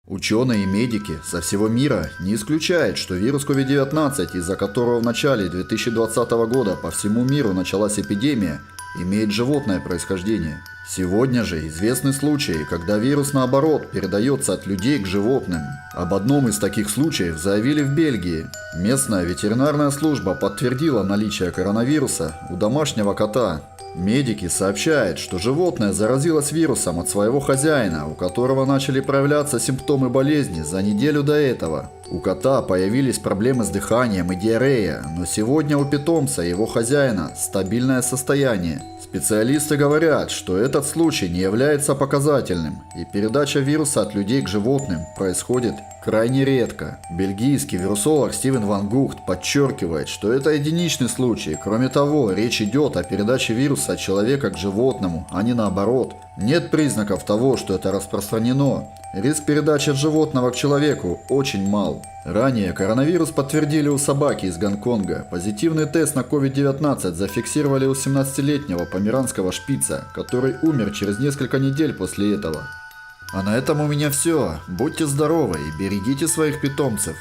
Ученые и медики со всего мира не исключают, что вирус COVID-19, из-за которого в начале 2020 года по всему миру началась эпидемия, имеет животное происхождение. Сегодня же известны случаи, когда вирус наоборот передается от людей к животным. Об одном из таких случаев заявили в Бельгии. Местная ветеринарная служба подтвердила наличие коронавируса у домашнего кота. Медики сообщают, что животное заразилось вирусом от своего хозяина, у которого начали проявляться симптомы болезни за неделю до этого. У кота появились проблемы с дыханием и диарея, но сегодня у питомца и его хозяина стабильное состояние. Специалисты говорят, что этот случай не является показательным, и передача вируса от людей к животным происходит крайне редко. Бельгийский вирусолог Стивен Ван Гухт подчеркивает, что это единичный случай. Кроме того, речь идет о передаче вируса от человека к животному, а не наоборот. Нет признаков того, что это распространено. Риск передачи от животного к человеку очень мал. Ранее коронавирус подтвердили у собаки из Гонконга. Позитивный тест на COVID-19 зафиксировали у 17-летнего померанского шпица, который умер через несколько недель после этого. А на этом у меня все. Будьте здоровы и берегите своих питомцев.